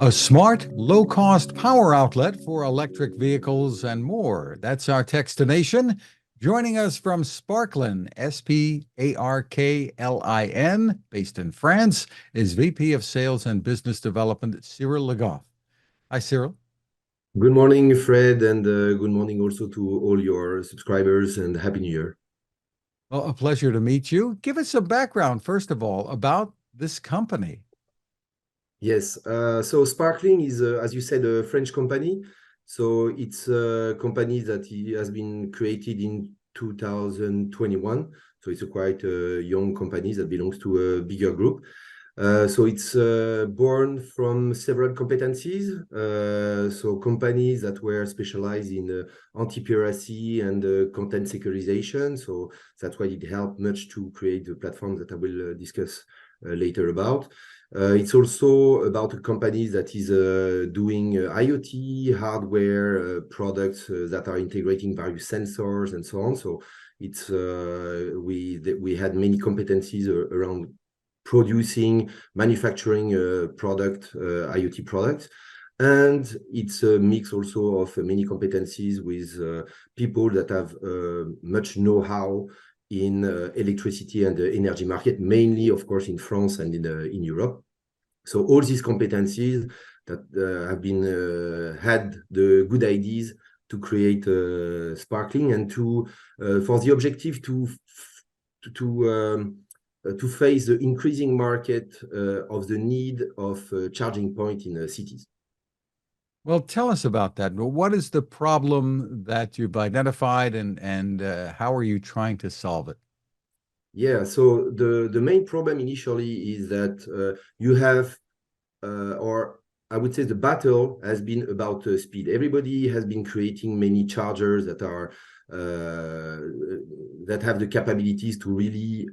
A smart, low-cost power outlet for electric vehicles and more. That's our Techstination. Joining us from Sparklin, Sparklin, based in France, is VP of Sales and Business Development, Cyril Legoff. Hi, Cyril. Good morning, Fred, and good morning also to all your subscribers, and Happy New Year. Well, a pleasure to meet you. Give us a background, first of all, about this company. Yes, so Sparklin is, as you said, a French company. So it's a company that has been created in 2021. So it's a quite young company that belongs to a bigger group. So it's born from several competencies. So companies that were specialized in anti-piracy and content securization. So that's why it helped much to create the platform that I will discuss later about. It's also about a company that is doing IoT hardware products that are integrating various sensors and so on. So it's we had many competencies around producing, manufacturing IoT products. And it's a mix also of many competencies with people that have much know-how in electricity and the energy market, mainly, of course, in France and in Europe. So all these competencies that have been had the good ideas to create Sparklin and to for the objective to face the increasing market of the need of charging point in cities. Well, tell us about that. What is the problem that you've identified, and how are you trying to solve it? Yeah, so the main problem initially is that you have, or I would say the battle has been about speed. Everybody has been creating many chargers that are that have the capabilities to really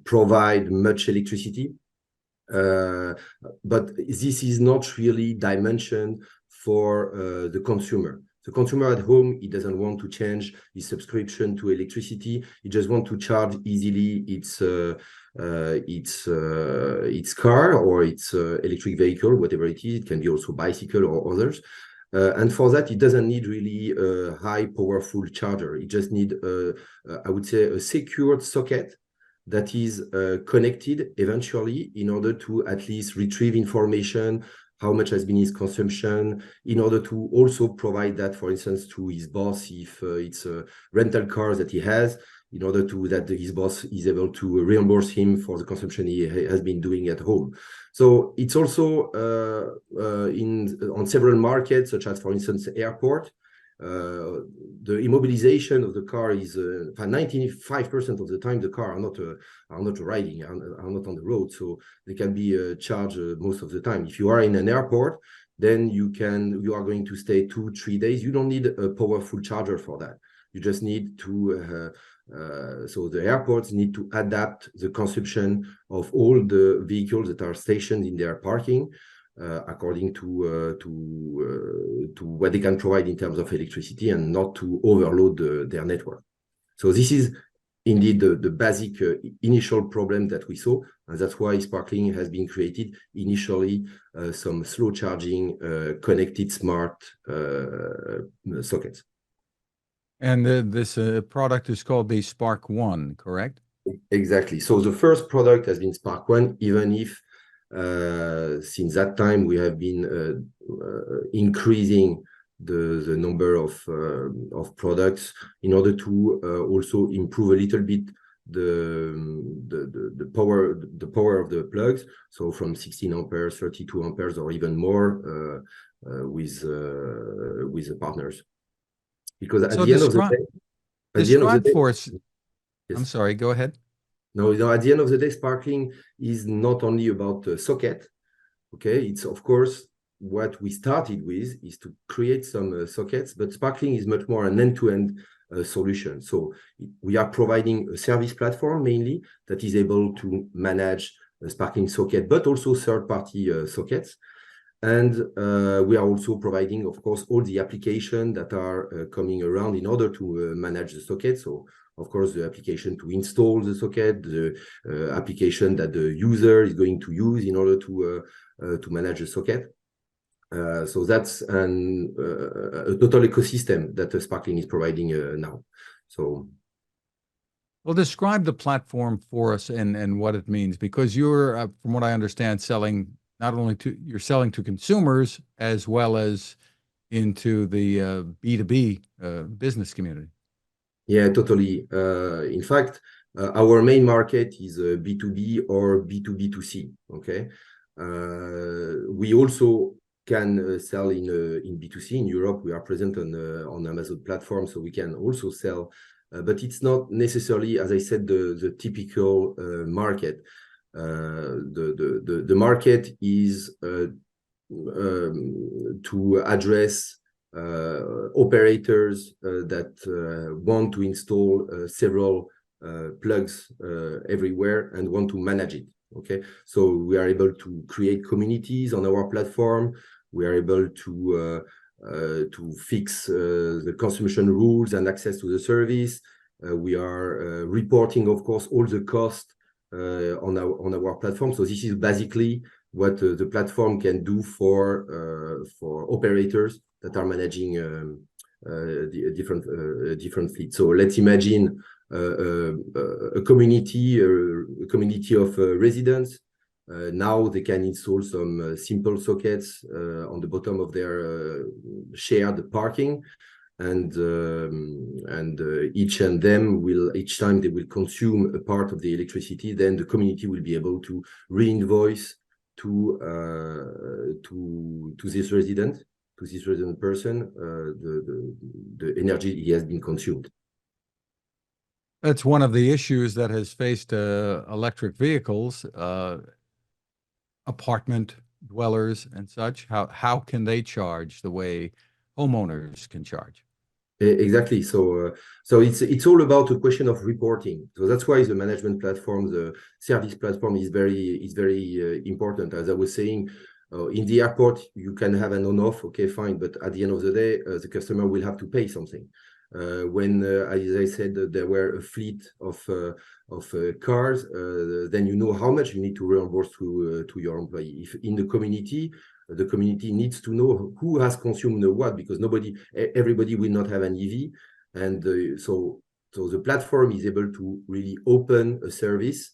provide much electricity. But this is not really dimensioned for the consumer. The consumer at home, he doesn't want to change his subscription to electricity. He just wants to charge easily its car or its electric vehicle, whatever it is. It can be also bicycle or others. And for that, it doesn't need really a high powerful charger. It just needs, I would say, a secured socket that is connected eventually in order to at least retrieve information, how much has been his consumption, in order to also provide that, for instance, to his boss, if it's a rental car that he has, in order to that his boss is able to reimburse him for the consumption he has been doing at home. So it's also on several markets, such as, for instance, airport. The immobilization of the car is 95% of the time the car are not riding, are not on the road, so they can be charged most of the time. If you are in an airport, then you are going to stay 2-3 days. You don't need a powerful charger for that. You just need to so the airports need to adapt the consumption of all the vehicles that are stationed in their parking according to what they can provide in terms of electricity, and not to overload their network. So this is indeed the basic initial problem that we saw, and that's why Sparklin has been created initially, some slow charging connected smart sockets. And this product is called the Spark One, correct? Exactly. So the first product has been Spark One, even if since that time we have been increasing the number of products in order to also improve a little bit the power of the plugs. So from 16 amperes, 32 amperes, or even more with the partners. Because at the end of the day, describe for us. Yes. I'm sorry, go ahead. No, at the end of the day, Sparklin is not only about the socket. Okay, it's of course what we started with is to create some sockets, but Sparklin is much more an end-to-end solution. So we are providing a service platform mainly that is able to manage a Sparklin socket, but also third-party sockets. And we are also providing, of course, all the applications that are coming around in order to manage the socket. So, of course, the application to install the socket, the application that the user is going to use in order to to manage the socket. So that's a total ecosystem that Sparklin is providing now. So, well, describe the platform for us and what it means, because you're, from what I understand, selling not only you're selling to consumers as well as into the B2B business community. yeah, totally. In fact, our main market is B2B or B2B2C. Okay, we also can sell in B2C. In Europe, we are present on Amazon platform, so we can also sell. But it's not necessarily, as I said, the typical market. The market is to address operators that want to install several plugs everywhere and want to manage it. Okay, so we are able to create communities on our platform. We are able to fix the consumption rules and access to the service. We are reporting, of course, all the cost on our platform. So this is basically what the platform can do for operators that are managing different fleets. So let's imagine a community of residents. Now they can install some simple sockets on the bottom of their shared parking, and each time they will consume a part of the electricity. Then the community will be able to re-invoice to this resident person the energy he has been consumed. That's one of the issues that has faced electric vehicles, apartment dwellers and such. How can they charge the way homeowners can charge? Exactly. So it's all about a question of reporting. So that's why the management platform, the service platform, is very important. As I was saying, in the airport you can have an on-off. Okay, fine, but at the end of the day, the customer will have to pay something. When, as I said, there were a fleet of cars, then you know how much you need to reimburse to your employee. If in the community needs to know who has consumed what, because everybody will not have an EV, and so the platform is able to really open a service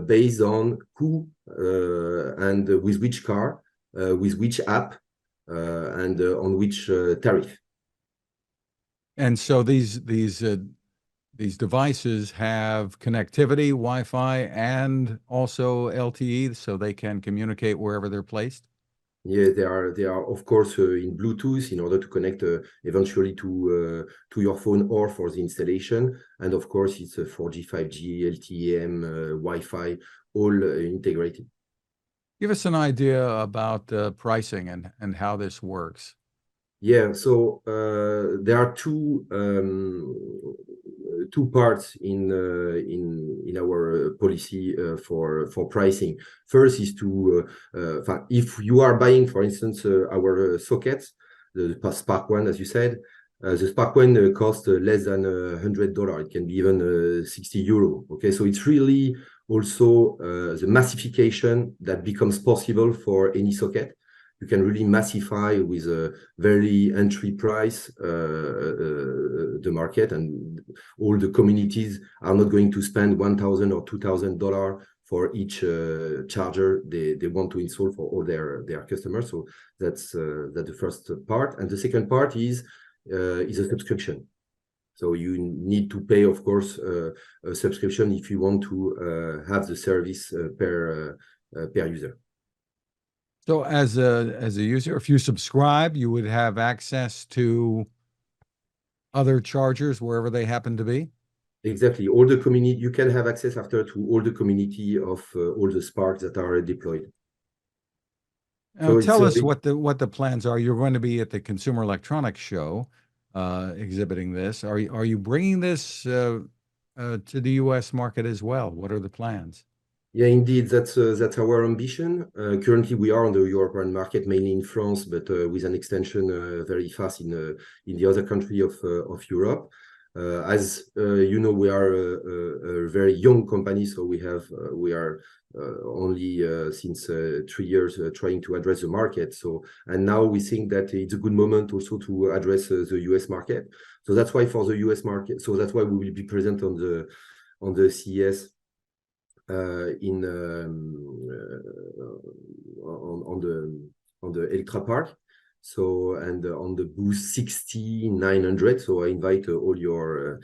based on who and with which car, with which app, and on which tariff. And so these devices have connectivity, Wi-Fi, and also LTE, so they can communicate wherever they're placed? Yeah, they are of course in Bluetooth in order to connect eventually to your phone or for the installation, and of course it's 4G, 5G, LTE-M, Wi-Fi, all integrated. Give us an idea about pricing and how this works. Yeah, so there are two parts in our policy for pricing. First is to if you are buying, for instance, our sockets, the Spark1, as you said, the Spark1 costs less than $100. It can be even 60 euro. Okay, so it's really also the massification that becomes possible for any socket. You can really massify with a very entry price the market, and all the communities are not going to spend $1,000 or $2,000 for each charger they want to install for all their customers. So that's the first part, and the second part is a subscription. So you need to pay, of course, a subscription if you want to have the service per user. So as a user, if you subscribe, you would have access to other chargers wherever they happen to be? Exactly. All the community, you can have access after to all the community of all the Sparks that are deployed. Now, so tell us what the plans are. You're going to be at the Consumer Electronics Show exhibiting this. Are you bringing this to the U.S. market as well? What are the plans? Yeah, indeed, that's our ambition. Currently, we are on the European market, mainly in France, but with an extension very fast in the other country of Europe. As you know, we are a very young company, so we are only since 3 years trying to address the market. So, and now we think that it's a good moment also to address the US market. So that's why for the US market, so that's why we will be present on the CES in on the Electra Park. So, and on the booth 6900. So I invite all your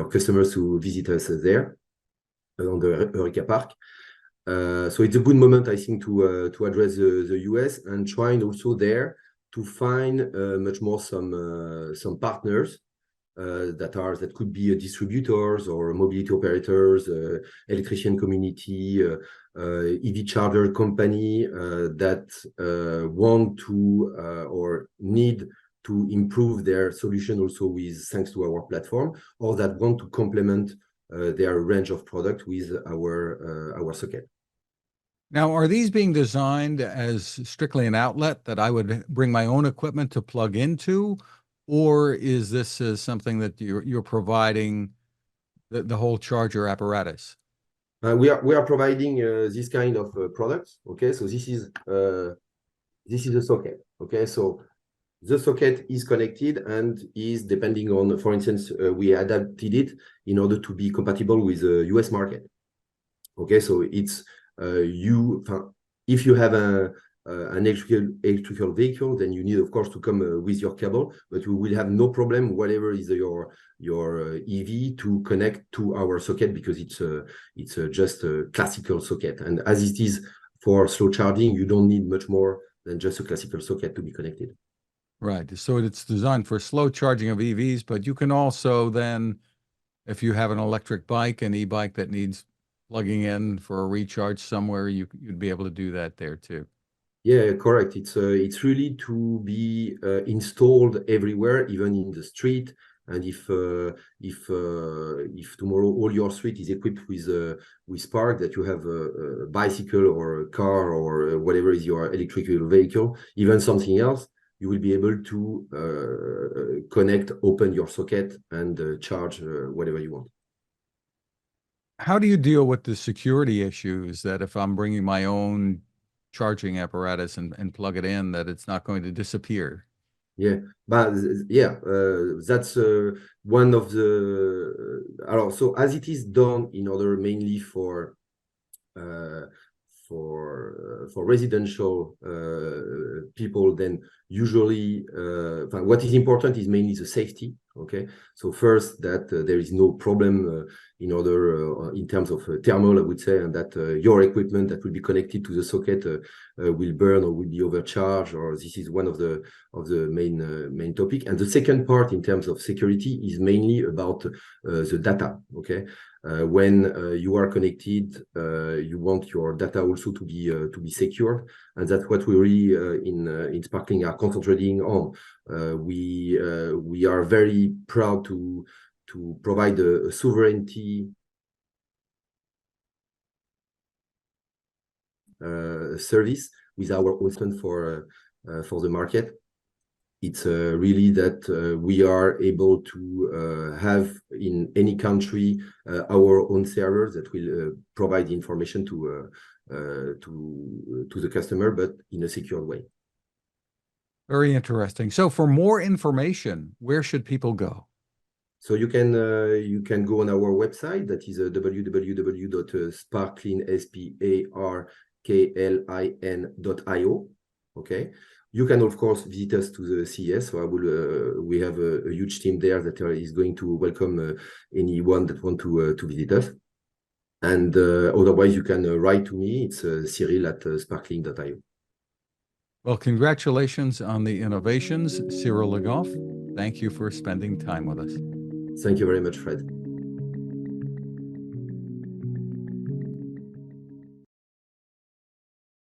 customers to visit us there on the Eureka Park. So it's a good moment, I think, to address the US and trying also there to find much more some partners that could be distributors or mobility operators, electrician community, EV charger company that want to or need to improve their solution also with thanks to our platform, or that want to complement their range of product with our socket. Now, are these being designed as strictly an outlet that I would bring my own equipment to plug into, or is this something that you're providing the whole charger apparatus? We are providing this kind of products. Okay, so this is a socket. Okay, so the socket is connected and is depending on, for instance, we adapted it in order to be compatible with the US market. Okay, so it's if you have an electrical vehicle, then you need, of course, to come with your cable, but we will have no problem, whatever is your EV, to connect to our socket, because it's just a classical socket. And as it is for slow charging, you don't need much more than just a classical socket to be connected. Right. So it's designed for slow charging of EVs, but you can also then, if you have an electric bike, an e-bike that needs plugging in for a recharge somewhere, you'd be able to do that there too. Yeah, correct. It's really to be installed everywhere, even in the street. And if tomorrow all your street is equipped with Spark, that you have a bicycle or a car or whatever is your electrical vehicle, even something else, you will be able to connect, open your socket, and charge whatever you want. How do you deal with the security issues that if I'm bringing my own charging apparatus and plug it in, that it's not going to disappear? Yeah, but that's one of the. So as it is done in order mainly for residential people, then usually what is important is mainly the safety. Okay, so first that there is no problem in order in terms of thermal, I would say, and that your equipment that will be connected to the socket will burn or will be overcharged, or this is one of the main topic. And the second part in terms of security is mainly about the data. Okay, when you are connected, you want your data also to be secure, and that's what we really in Sparklin are concentrating on. We are very proud to provide a sovereignty service with our own for the market. It's really that we are able to have in any country our own servers that will provide information to the customer, but in a secure way. Very interesting. So for more information, where should people go? So you can go on our website, that is www.sparklin.io. Okay. You can, of course, visit us to the CES. So we have a huge team there that is going to welcome anyone that want to visit us. And otherwise, you can write to me. It's Cyril@sparklin.io. Well, congratulations on the innovations, Cyril Legoff. Thank you for spending time with us. Thank you very much, Fred.